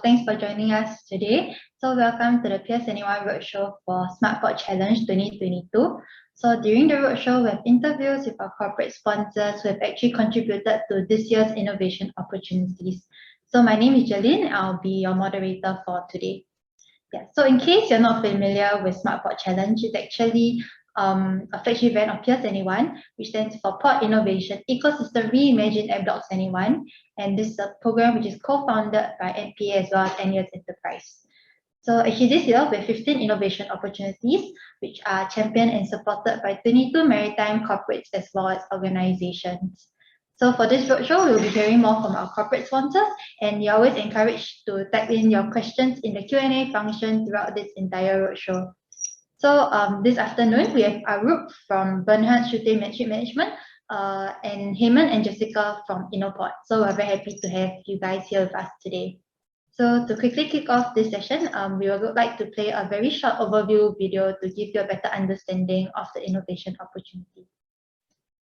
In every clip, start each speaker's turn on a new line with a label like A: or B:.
A: Thanks for joining us today. So welcome to the Piers Anyone Roadshow for SmartPort Challenge 2022. So during the roadshow, we have interviews with our corporate sponsors who have actually contributed to this year's innovation opportunities. So my name is Jeline. I'll be your moderator for today. Yeah. So in case you're not familiar with SmartPort Challenge, it's actually a flagship event of Piers Anyone, which stands for Port Innovation Ecosystem Reimagine at Docks Anyone. And this is a program which is co-founded by NPA as well as NUS Enterprise. So actually this year we have 15 innovation opportunities, which are championed and supported by 22 maritime corporates as well as organizations. So for this roadshow, we'll be hearing more from our corporate sponsors, and you're always encouraged to type in your questions in the Q&A function throughout this entire roadshow. So this afternoon, we have Arup from Bernhard Schulte Shipmanagement, and Haymon and Jessica from INNOPORT. So we're very happy to have you guys here with us today. So to quickly kick off this session, we would like to play a very short overview video to give you a better understanding of the innovation opportunity.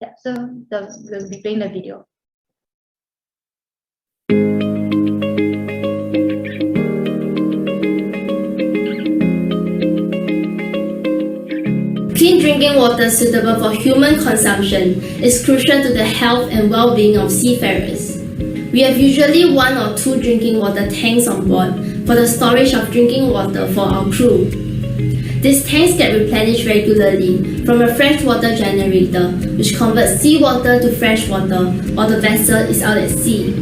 A: Yeah, so we'll be playing the video.
B: Clean drinking water suitable for human consumption is crucial to the health and well-being of seafarers. We have usually 1 or 2 drinking water tanks on board for the storage of drinking water for our crew. These tanks get replenished regularly from a freshwater generator, which converts seawater to freshwater while the vessel is out at sea.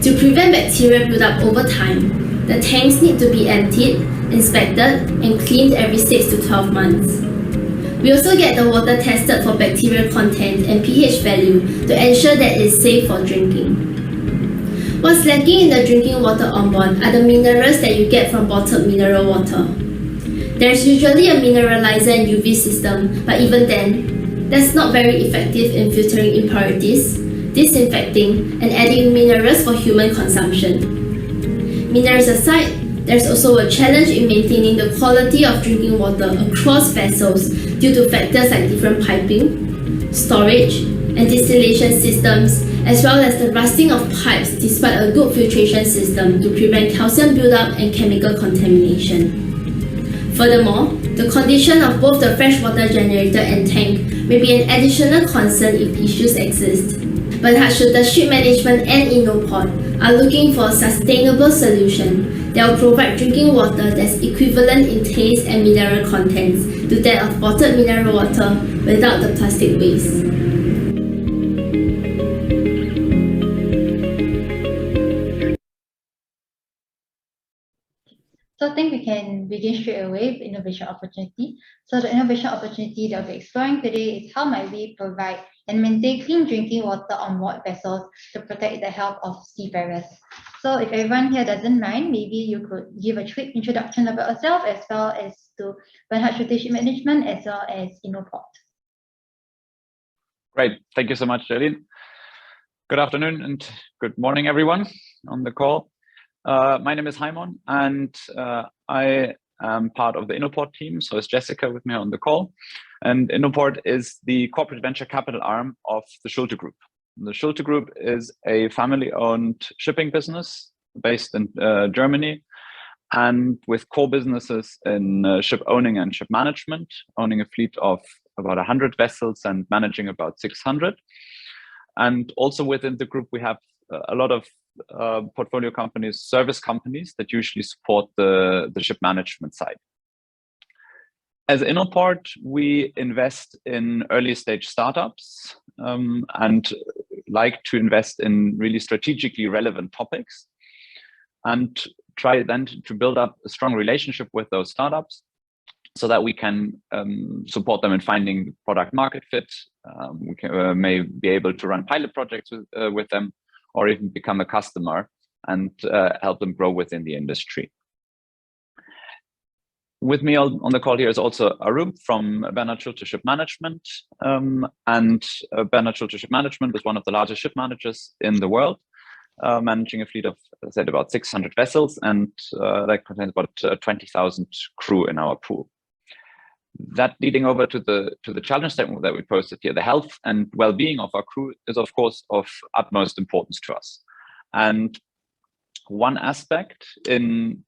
B: To prevent bacteria build-up over time, the tanks need to be emptied, inspected, and cleaned every 6 to 12 months. We also get the water tested for bacterial content and pH value to ensure that it is safe for drinking. What's lacking in the drinking water on board are the minerals that you get from bottled mineral water. There's usually a mineralizer and UV system, but even then, that's not very effective in filtering impurities, disinfecting, and adding minerals for human consumption. Minerals aside, there's also a challenge in maintaining the quality of drinking water across vessels due to factors like different piping, storage, and distillation systems, as well as the rusting of pipes despite a good filtration system to prevent calcium buildup and chemical contamination. Furthermore, the condition of both the freshwater generator and tank may be an additional concern if issues exist. Bernhard Schulte Shipmanagement and INNOPORT are looking for a sustainable solution that will provide drinking water that's equivalent in taste and mineral contents to that of bottled mineral water without the plastic waste.
A: So I think we can begin straight away with innovation opportunity. So the innovation opportunity that we'll be exploring today is how might we provide and maintain clean drinking water on board vessels to protect the health of seafarers. So if everyone here doesn't mind, maybe you could give a quick introduction about yourself as well as to Bernhard Schulte Shipmanagement as well as INNOPORT.
C: Great, thank you so much, Jeline. Good afternoon and good morning, everyone on the call. My name is Haymon, and I am part of the INNOPORT team. So is Jessica with me on the call. And INNOPORT is the corporate venture capital arm of the Schulte Group. The Schulte Group is a family-owned shipping business based in Germany, and with core businesses in ship owning and ship management, owning a fleet of about 100 vessels and managing about 600. And also within the group, we have a lot of portfolio companies, service companies that usually support the ship management side. As INNOPORT, we invest in early stage startups and like to invest in really strategically relevant topics and try then to build up a strong relationship with those startups so that we can support them in finding product market fit. We may be able to run pilot projects with them, or even become a customer and help them grow within the industry. With me on the call here is also Arup from Bernhard Schulte Shipmanagement. And Bernhard Schulte Shipmanagement is one of the largest ship managers in the world, managing a fleet of, as I said, about 600 vessels, and that contains about 20,000 crew in our pool. That leading over to the challenge statement that we posted here, the health and well-being of our crew is of course of utmost importance to us. And One aspect in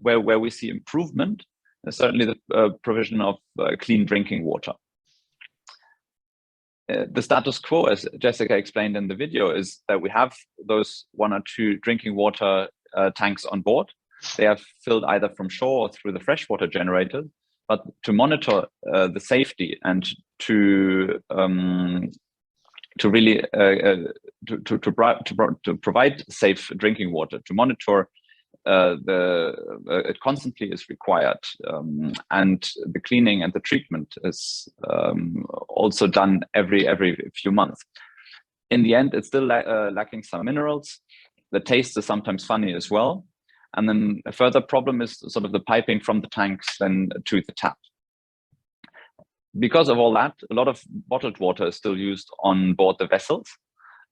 C: where we see improvement is certainly the provision of clean drinking water. The status quo, as Jessica explained in the video, is that we have those 1 or 2 drinking water tanks on board. They are filled either from shore or through the freshwater generator. But to monitor the safety and to really to provide safe drinking water, to monitor it constantly is required, and the cleaning and the treatment is also done every few months. In the end, it's still lacking some minerals. The taste is sometimes funny as well. And then a further problem is sort of the piping from the tanks then to the tap. Because of all that, a lot of bottled water is still used on board the vessels,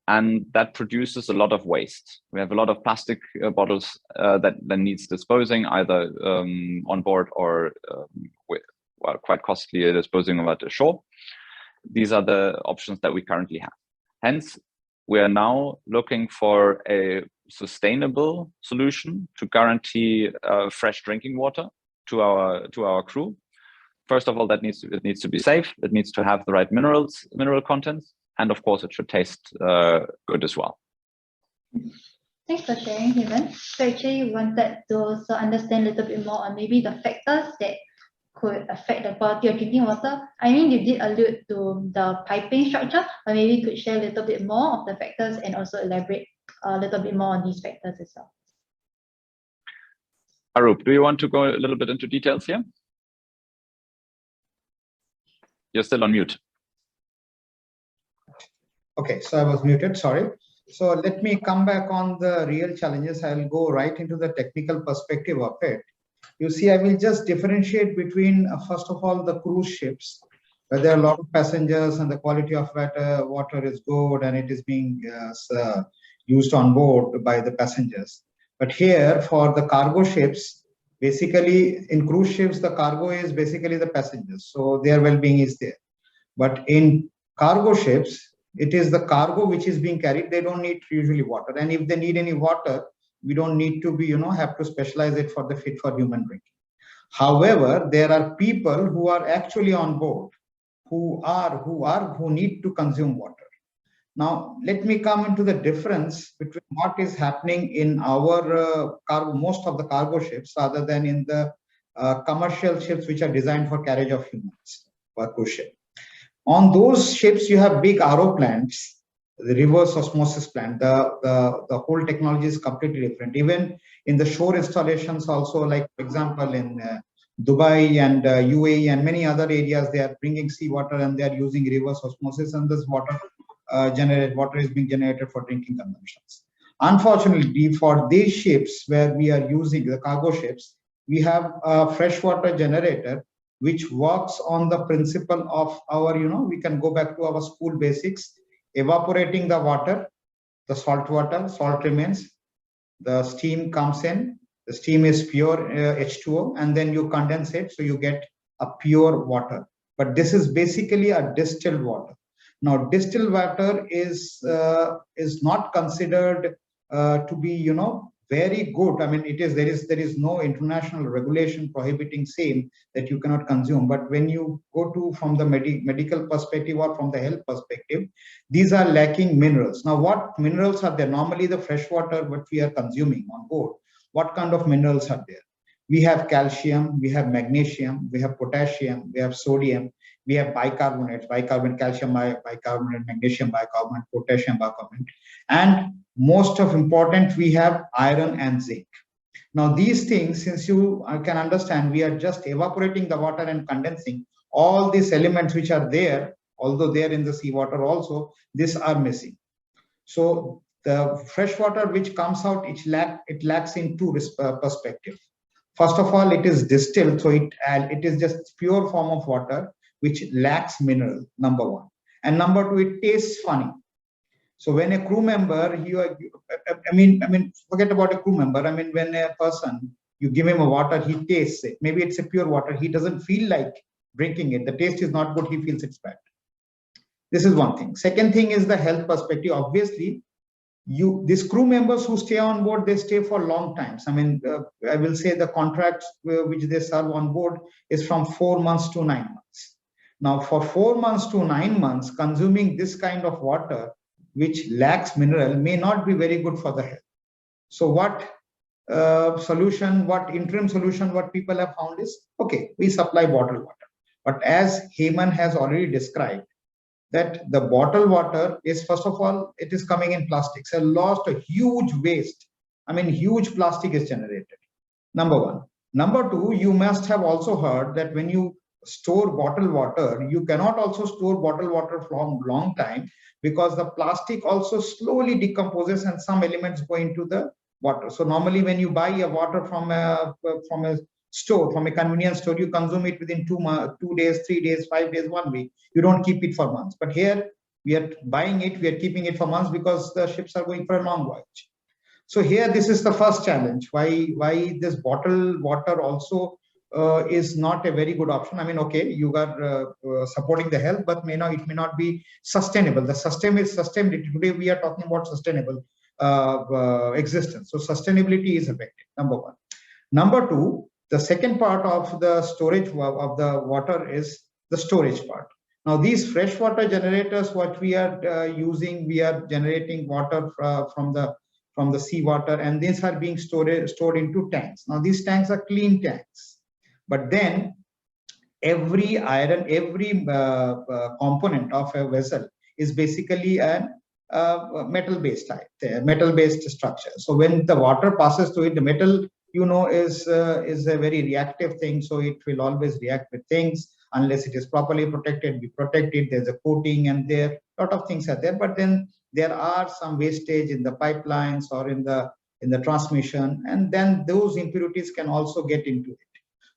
C: and that produces a lot of waste. We have a lot of plastic bottles that needs disposing, either on board or quite costly disposing of at the shore. These are the options that we currently have. Hence, we are now looking for a sustainable solution to guarantee fresh drinking water to our crew. First of all, it needs to be safe. It needs to have the right mineral contents, and of course, it should taste good as well.
A: Thanks for sharing, Haymon. So actually, we wanted to also understand a little bit more on maybe the factors that could affect the quality of drinking water. I mean, you did allude to the piping structure, but maybe you could share a little bit more of the factors and also elaborate a little bit more on these factors as well.
C: Arup, do you want to go a little bit into details here? You're still on mute.
D: Okay, so I was muted, sorry. So let me come back on the real challenges. I'll go right into the technical perspective of it. You see, I will just differentiate between, first of all, the cruise ships, where there are a lot of passengers and the quality of water is good and it is being used on board by the passengers. But here, for the cargo ships, basically in cruise ships, the cargo is basically the passengers. So their well-being is there. But in cargo ships, it is the cargo which is being carried. They don't need usually water. And if they need any water, we don't need to be, have to specialize it for the fit for human drinking. However, there are people who are actually on board, who need to consume water. Now, let me come into the difference between what is happening in our cargo, most of the cargo ships, rather than in the commercial ships which are designed for carriage of humans per cruise ship. On those ships, you have big RO plants, the reverse osmosis plant. The whole technology is completely different. Even in the shore installations also, like for example, in Dubai and UAE and many other areas, they are bringing seawater and they are using reverse osmosis, and this water is being generated for drinking consumptions. Unfortunately, for these ships where we are using the cargo ships, we have a freshwater generator which works on the principle of our, we can go back to our school basics, evaporating the water, the salt remains, the steam comes in, the steam is pure H2O, and then you condense it, so you get a pure water. But this is basically a distilled water. Now, distilled water is not considered to be, very good. I mean, there is no international regulation prohibiting same that you cannot consume. But when you go to from the medical perspective or from the health perspective, these are lacking minerals. Now, what minerals are there? Normally, the fresh water what we are consuming on board, what kind of minerals are there? We have calcium, we have magnesium, we have potassium, we have sodium, we have bicarbonates, bicarbonate, calcium, bicarbonate, magnesium, bicarbonate, potassium, bicarbonate, and most of important, we have iron and zinc. Now, these things, since you can understand, we are just evaporating the water and condensing all these elements which are there, although they are in the seawater also, these are missing. So the fresh water which comes out, it lacks in two perspectives. First of all, it is distilled, so it is just pure form of water which lacks mineral, number one. And number two, it tastes funny. So when a crew member, forget about a crew member. I mean, when a person, you give him a water, he tastes it. Maybe it's a pure water. He doesn't feel like drinking it. The taste is not good. He feels it's bad. This is one thing. Second thing is the health perspective. Obviously, these crew members who stay on board, they stay for long times. I mean, I will say the contracts which they serve on board is from 4 months to 9 months. Now, for 4 months to 9 months, consuming this kind of water, which lacks mineral, may not be very good for the health. So what interim solution, what people have found is, okay, we supply bottled water. But as Haymon has already described, that the bottled water is, first of all, it is coming in plastics. A huge waste. I mean, huge plastic is generated. Number one. Number two, you must have also heard that when you store bottled water, you cannot also store bottled water for a long time, because the plastic also slowly decomposes and some elements go into the water. So normally when you buy a water from a store, from a convenience store, you consume it within 2 days, 3 days, 5 days, 1 week. You don't keep it for months. But here we are buying it, we are keeping it for months because the ships are going for a long voyage. So here, this is the first challenge, why this bottled water also is not a very good option. I mean, okay, you are supporting the health, but it may not be sustainable. The sustainability. Today we are talking about sustainable existence. So sustainability is affected, number one. Number two, the second part of the storage of the water is the storage part. Now, these freshwater generators, what we are using, we are generating water from the seawater, and these are being stored into tanks. Now, these tanks are clean tanks, but then every component of a vessel is basically a metal-based structure. So when the water passes through it, the metal, is a very reactive thing. So it will always react with things unless it is properly protected. We protect it. There's a coating, and there a lot of things are there. But then there are some wastage in the pipelines or in the transmission, and then those impurities can also get into it.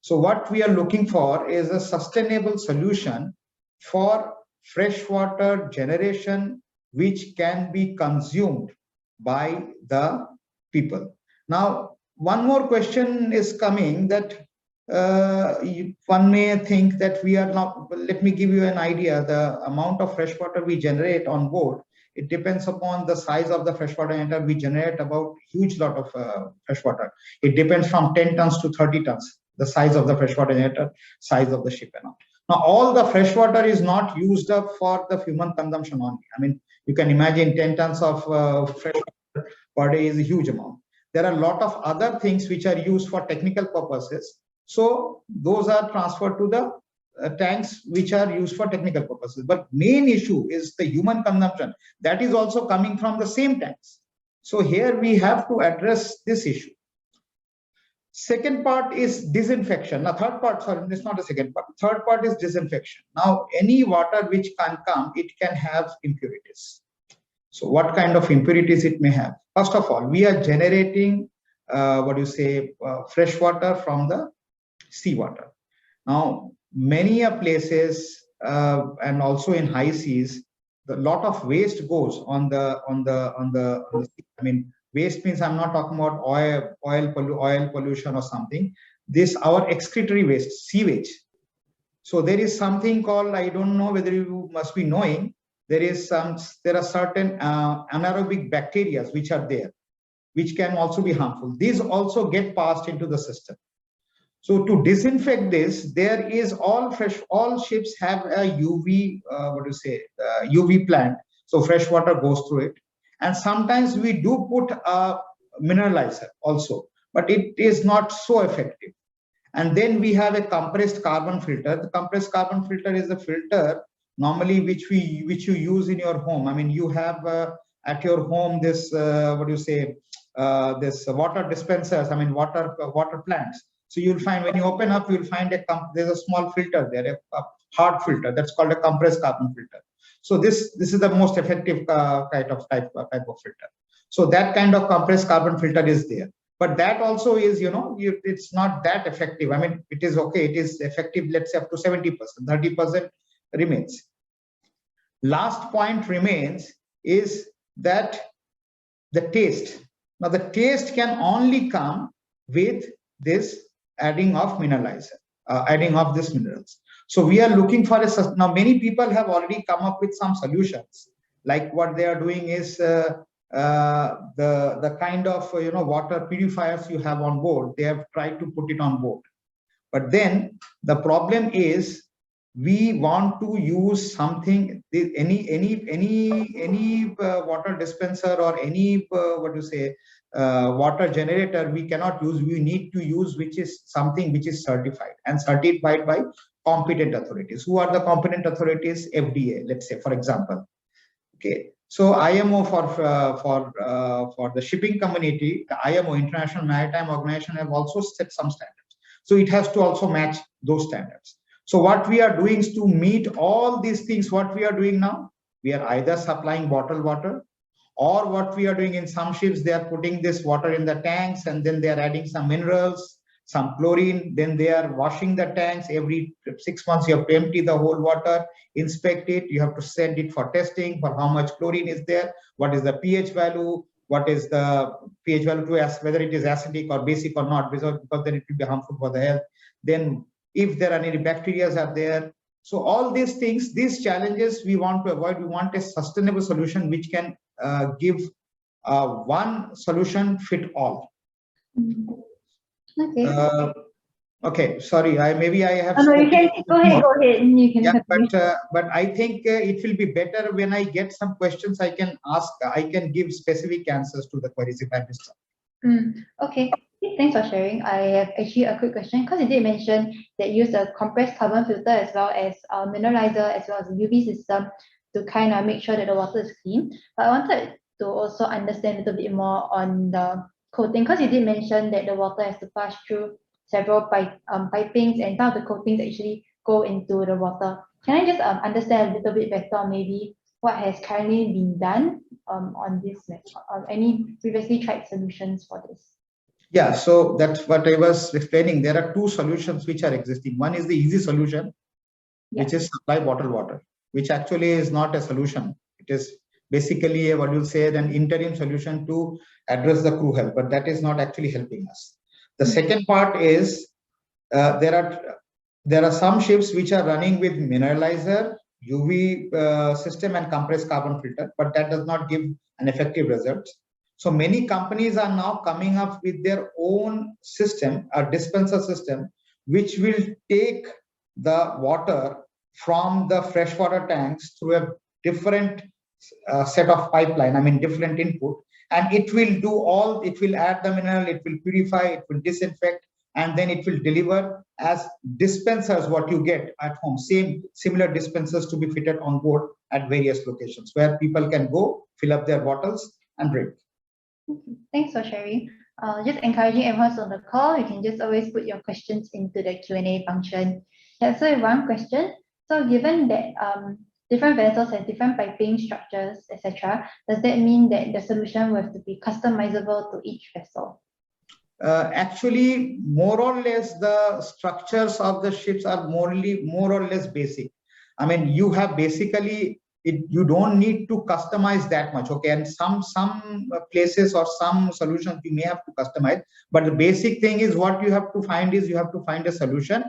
D: So what we are looking for is a sustainable solution for freshwater generation, which can be consumed by the people. Now, one more question is coming that one may think that we are not. Let me give you an idea. The amount of freshwater we generate on board, it depends upon the size of the freshwater generator. We generate about huge lot of freshwater. It depends from 10 tons to 30 tons, the size of the freshwater generator, size of the ship and all. Now, all the freshwater is not used up for the human consumption only. I mean, you can imagine 10 tons of freshwater per day is a huge amount. There are a lot of other things which are used for technical purposes. So those are transferred to the tanks which are used for technical purposes. But main issue is the human consumption. That is also coming from the same tanks. So here we have to address this issue. Second part is disinfection. Now, third part, sorry, it's not the second part. Third part is disinfection. Now, any water which can come, it can have impurities. So what kind of impurities it may have? First of all, we are generating, fresh water from the seawater. Now, many places and also in high seas, a lot of waste goes on the sea. I mean, waste means I'm not talking about oil pollution or something. This our excretory waste, sewage. So there is something called, I don't know whether you must be knowing, there are certain anaerobic bacteria which are there, which can also be harmful. These also get passed into the system. So to disinfect this, there is all ships have a UV plant. So fresh water goes through it. And sometimes we do put a mineralizer also, but it is not so effective. And then we have a compressed carbon filter. The compressed carbon filter is a filter normally which you use in your home. I mean, you have at your home this this water dispensers. I mean, water plants. So you'll find when you open up, you'll find there's a small filter there, a hard filter that's called a compressed carbon filter. So this is the most effective type of filter. So that kind of compressed carbon filter is there. But that also is, it's not that effective. I mean, it is okay. It is effective, let's say up to 70%, 30% remains. Last point remains is that the taste. Now, the taste can only come with this adding of mineralizer, adding of these minerals. So we are looking for now many people have already come up with some solutions. Like what they are doing is the kind of water purifiers you have on board. They have tried to put it on board, but then the problem is we want to use something, any water dispenser or any water generator we cannot use. We need to use which is something which is certified and certified by competent authorities. Who are the competent authorities? FDA, let's say, for example. Okay, so IMO for the shipping community, the IMO, International Maritime Organization, have also set some standards. So it has to also match those standards. So what we are doing is to meet all these things. What we are doing now, we are either supplying bottled water, or what we are doing in some ships, they are putting this water in the tanks and then they are adding some minerals, some chlorine, then they are washing the tanks. Every 6 months you have to empty the whole water, inspect it, you have to send it for testing for how much chlorine is there, what is the pH value, what is the pH value to whether it is acidic or basic or not, because then it will be harmful for the health. Then if there are any bacteria are there. So all these things, these challenges we want to avoid. We want a sustainable solution which can give one solution fit all.
A: Okay.
D: Okay, sorry, maybe I have.
A: Oh, no, you can go ahead. You can.
D: Yeah, but I think it will be better when I get some questions. I can ask. I can give specific answers to the queries if I missed some.
A: Okay. Thanks for sharing. I have actually a quick question, because you did mention that you use a compressed carbon filter as well as a mineralizer as well as a UV system to kind of make sure that the water is clean. But I wanted to also understand a little bit more on the coating, because you did mention that the water has to pass through several pipings, and some of the coatings actually go into the water. Can I just understand a little bit better maybe what has currently been done on this, any previously tried solutions for this?
D: Yeah, so that's what I was explaining. There are two solutions which are existing. One is the easy solution, which is supply bottled water, which actually is not a solution. It is basically an interim solution to address the crew health, but that is not actually helping us. The second part is there are some ships which are running with mineralizer, UV system and compressed carbon filter, but that does not give an effective result. So many companies are now coming up with their own system, a dispenser system, which will take the water from the freshwater tanks through a different set of pipeline, different input, and it will add the mineral, it will purify, it will disinfect, and then it will deliver as dispensers what you get at home, similar dispensers to be fitted on board at various locations where people can go fill up their bottles and drink.
A: Thanks for sharing. Just encouraging everyone on the call, you can just always put your questions into the Q&A function. Yeah, so one question. So given that different vessels have different piping structures, etc., does that mean that the solution will have to be customizable to each vessel?
D: Actually, more or less, the structures of the ships are more or less basic. You have basically you don't need to customize that much, okay? And some places or some solutions you may have to customize, but the basic thing is what you have to find is you have to find a solution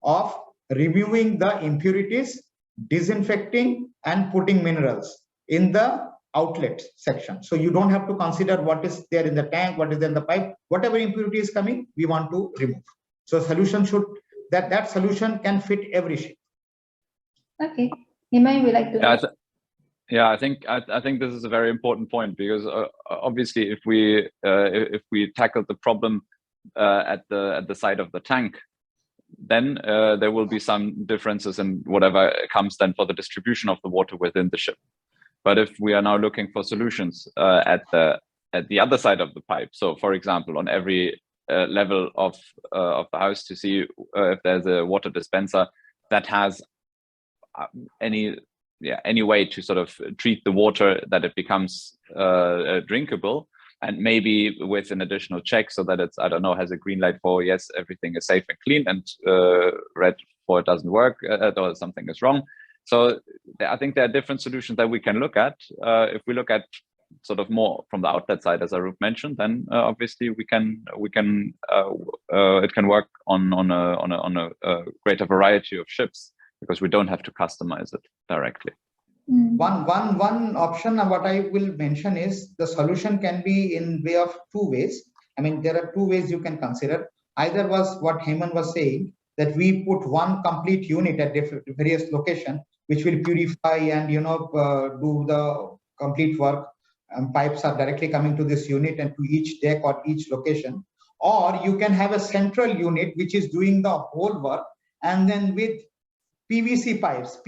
D: of removing the impurities, disinfecting, and putting minerals in the outlet section. So you don't have to consider what is there in the tank, what is there in the pipe. Whatever impurity is coming, we want to remove. So solution that solution can fit every ship.
A: Okay. Haymon, would like to?
C: I think this is a very important point, because obviously if we tackle the problem at the side of the tank, then there will be some differences in whatever comes then for the distribution of the water within the ship. But if we are now looking for solutions at the other side of the pipe, so for example on every level of the house, to see if there's a water dispenser that has any way to sort of treat the water that it becomes drinkable, and maybe with an additional check so that it's, has a green light for yes, everything is safe and clean, and red for it doesn't work or something is wrong. So I think there are different solutions that we can look at. If we look at sort of more from the outlet side, as Arup mentioned, then obviously it can work on a greater variety of ships, because we don't have to customize it directly.
D: One option what I will mention is the solution can be in way of two ways. I mean, there are two ways you can consider. Either was what Haymon was saying, that we put one complete unit at various locations, which will purify and do the complete work. Pipes are directly coming to this unit and to each deck or each location. Or you can have a central unit which is doing the whole work, and then with PVC pipes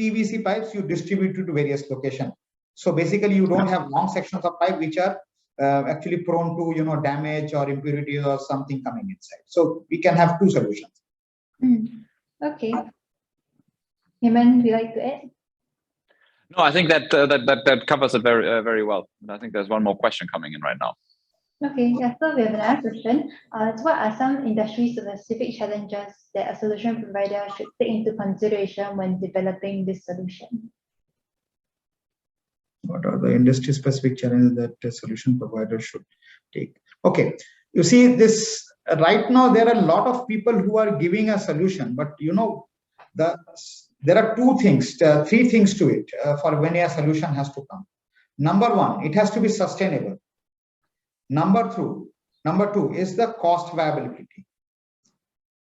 D: you distribute to various locations. So basically, you don't have long sections of pipe which are actually prone to damage or impurities or something coming inside. So we can have two solutions.
A: Okay. Haymon, would you like to add?
C: No, I think that covers it very well. And I think there's one more question coming in right now.
A: Okay, yeah, so we have another question. What are some industry-specific challenges that a solution provider should take into consideration when developing this solution?
D: What are the industry-specific challenges that a solution provider should take? Okay, you see this right now, there are a lot of people who are giving a solution, but there are three things to it for when a solution has to come. Number one, it has to be sustainable. Number two is the cost viability.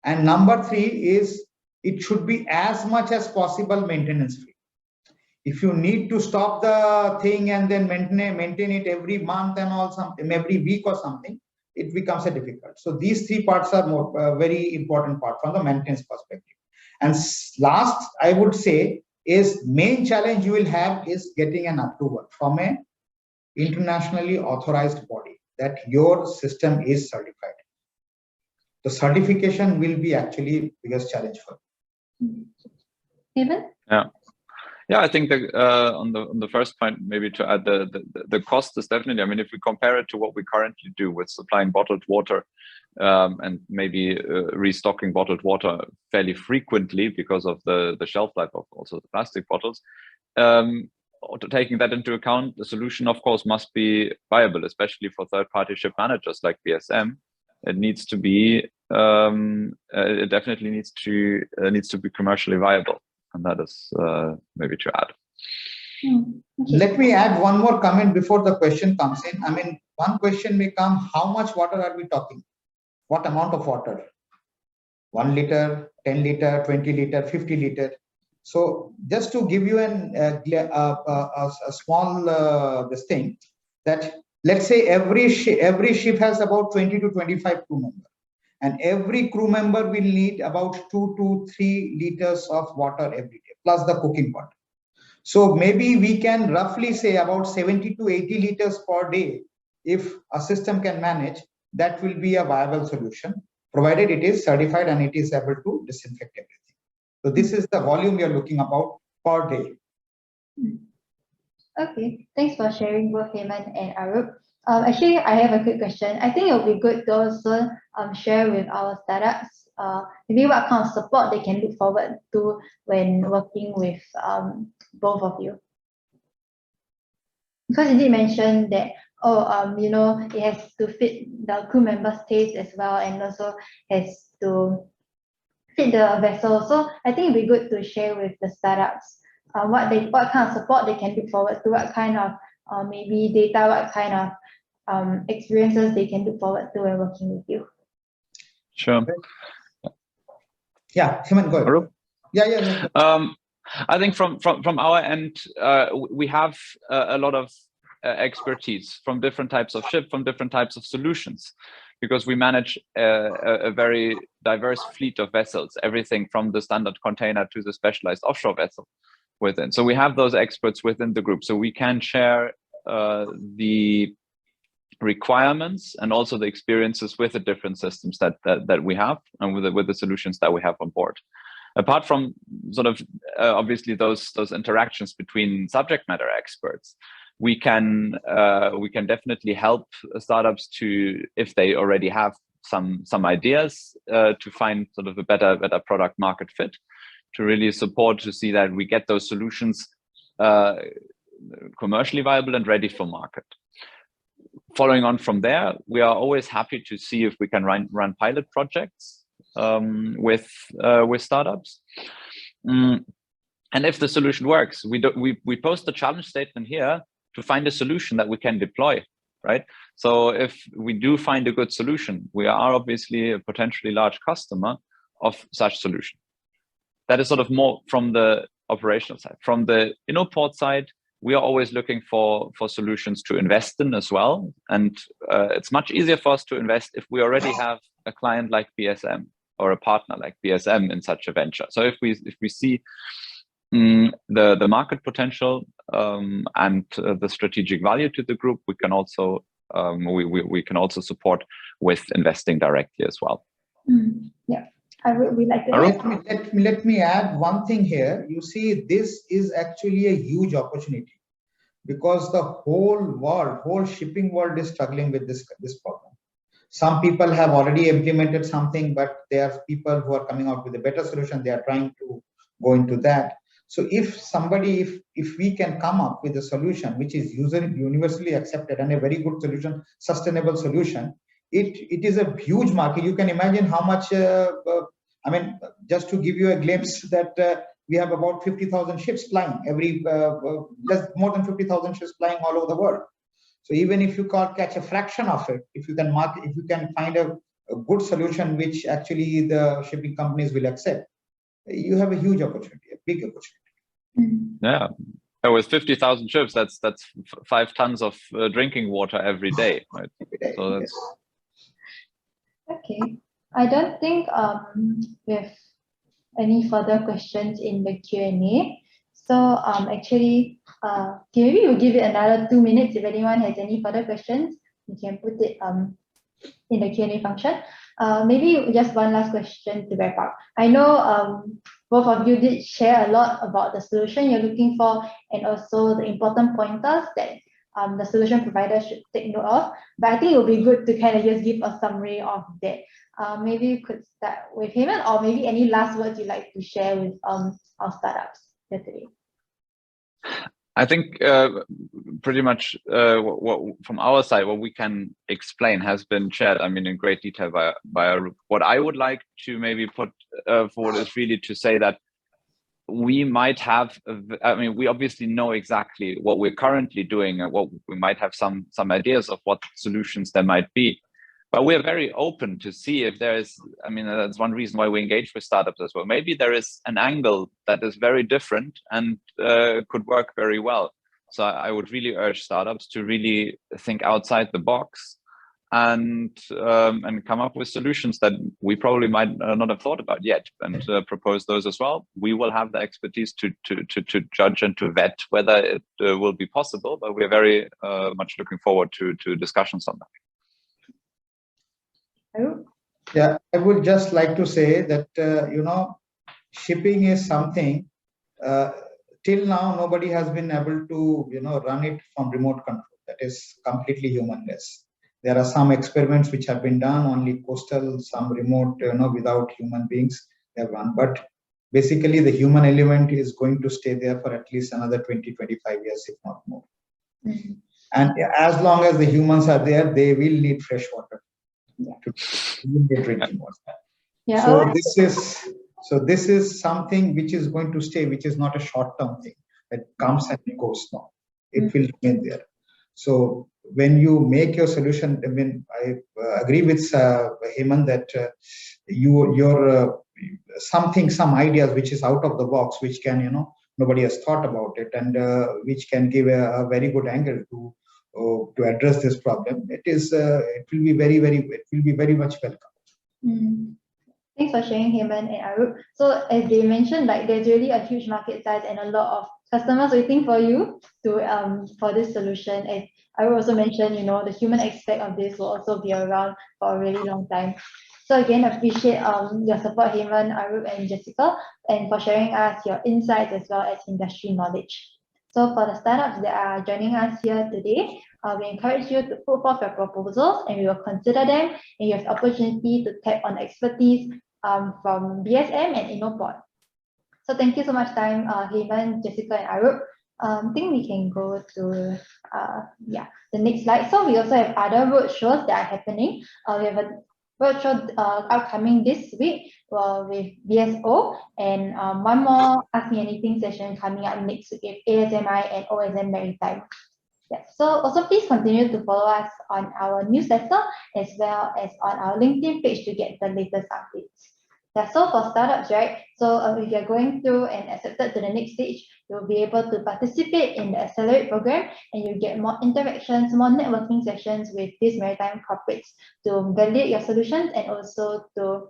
D: And number three is it should be as much as possible maintenance free. If you need to stop the thing and then maintain it every month and every week or something, it becomes a difficult. So these three parts are very important part from the maintenance perspective. And last, I would say, is main challenge you will have is getting an approval from a internationally authorized body that your system is certified. The certification will be actually biggest challenge for you.
A: Haymon?
C: Yeah, I think on the first point, maybe to add the cost is definitely. I mean, if we compare it to what we currently do with supplying bottled water and maybe restocking bottled water fairly frequently because of the shelf life of also the plastic bottles. Taking that into account, the solution, of course, must be viable, especially for third-party ship managers like BSM. It needs to be, it definitely needs to be commercially viable, and that is maybe to add.
A: Okay.
D: Let me add one more comment before the question comes in. I mean, one question may come: how much water are we talking? What amount of water? 1 liter, 10 liter, 20 liter, 50 liter. So just to give you a small this thing, that let's say every ship has about 20 to 25 crew members, and every crew member will need about 2 to 3 liters of water every day, plus the cooking water. So maybe we can roughly say about 70 to 80 liters per day. If a system can manage, that will be a viable solution, provided it is certified and it is able to disinfect everything. So this is the volume we are looking about per day.
A: Okay, thanks for sharing both Haymon and Arup. Actually, I have a quick question. I think it will be good to also share with our startups maybe what kind of support they can look forward to when working with both of you. Because you did mention that, it has to fit the crew members' taste as well, and also has to fit the vessel. So I think it'd be good to share with the startups what kind of support they can look forward to, what kind of maybe data, what kind of experiences they can look forward to when working with you.
C: Sure.
D: Yeah, Haymon, go ahead.
C: Arup?
D: Yeah.
C: I think from our end, we have a lot of expertise from different types of ship, from different types of solutions, because we manage a very diverse fleet of vessels, everything from the standard container to the specialized offshore vessel within. So we have those experts within the group, so we can share the requirements and also the experiences with the different systems that we have and with the solutions that we have on board. Apart from sort of obviously those interactions between subject matter experts, we can definitely help startups to, if they already have some ideas, to find sort of a better product market fit, to really support to see that we get those solutions commercially viable and ready for market. Following on from there, we are always happy to see if we can run pilot projects with startups. And And if the solution works, we post the challenge statement here to find a solution that we can deploy, right? So if we do find a good solution, we are obviously a potentially large customer of such solution. That is sort of more from the operational side. From the INNOPORT side, we are always looking for solutions to invest in as well. And it's much easier for us to invest if we already have a client like BSM or a partner like BSM in such a venture. So if we see the market potential and the strategic value to the group, we can also we can also support with investing directly as well.
A: Yeah. We like to
D: let me add one thing here. You see, this is actually a huge opportunity because the whole shipping world is struggling with this problem. Some people have already implemented something, but there are people who are coming out with a better solution. They are trying to go into that. So if we can come up with a solution which is universally accepted and a very good solution, sustainable solution, it is a huge market. You can imagine how much, I mean, just to give you a glimpse that we have about 50,000 ships flying more than 50,000 ships flying all over the world. So even if you catch a fraction of it, if you can find a good solution which actually the shipping companies will accept, you have a huge opportunity, a big opportunity.
C: Yeah. With 50,000 ships, that's 5 tons of drinking water every day, right?
D: Every day,
C: so that's...
D: Yes.
A: Okay, I don't think we have any further questions in the Q&A. So maybe we'll give it another 2 minutes. If anyone has any further questions, you can put it in the Q&A function. Maybe just one last question to wrap up. I know both of you did share a lot about the solution you're looking for and also the important pointers that the solution provider should take note of. But I think it would be good to kind of just give a summary of that. Maybe you could start with Haymon, or maybe any last words you'd like to share with our startups here today.
C: I think pretty much what from our side, what we can explain has been shared, I mean, in great detail by Arup. What I would like to maybe put forward is really to say that we might have, I mean, we obviously know exactly what we're currently doing and what we might have some ideas of what solutions there might be. But we're very open to see if there is, I mean, that's one reason why we engage with startups as well. Maybe there is an angle that is very different and could work very well. So I would really urge startups to really think outside the box and come up with solutions that we probably might not have thought about yet, and propose those as well. We will have the expertise to judge and to vet whether it will be possible, but we're very much looking forward to discussions on that.
D: Yeah, I would just like to say that, you know, shipping is something, till now, nobody has been able to, you know, run it from remote control. That is completely humanless. There are some experiments which have been done, only coastal, some remote, you know, without human beings they have run. But basically, the human element is going to stay there for at least another 20, 25 years, if not more. Mm-hmm. And as long as the humans are there, they will need fresh water. Yeah. To drinking water. Yeah. So this is something which is going to stay, which is not a short-term thing that comes and goes now. It will remain there. So when you make your solution, I mean, I agree with Haymon that your some ideas which is out of the box, which can, you know, nobody has thought about it, and which can give a very good angle to address this problem. It will be very much welcome.
A: Thanks for sharing, Haymon and Arup. So as they mentioned, like there's really a huge market size and a lot of customers waiting for you to for this solution. As Arup also mentioned, you know, the human aspect of this will also be around for a really long time. So again, appreciate your support, Haymon, Arup, and Jessica, and for sharing us your insights as well as industry knowledge. So for the startups that are joining us here today, we encourage you to put forth your proposals and we will consider them, and you have the opportunity to tap on expertise from BSM and INNOPORT. So thank you so much, Haymon, Jessica, and Arup. I think we can go to the next slide. So we also have other roadshows that are happening. We have roadshow upcoming this week with BSO, and one more Ask Me Anything session coming up next week with ASMI and OSM Maritime. Yeah. So also please continue to follow us on our newsletter as well as on our LinkedIn page to get the latest updates. Yeah, so for startups, right? So if you're going through and accepted to the next stage, you'll be able to participate in the Accelerate program, and you get more interactions, more networking sessions with these maritime corporates to validate your solutions and also to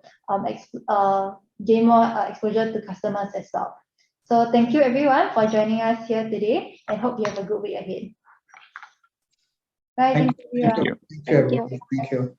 A: gain more exposure to customers as well. So thank you everyone for joining us here today, and hope you have a good week ahead. Bye.
D: Thank
A: Thank you.
C: Thank you.
D: you. Thank you.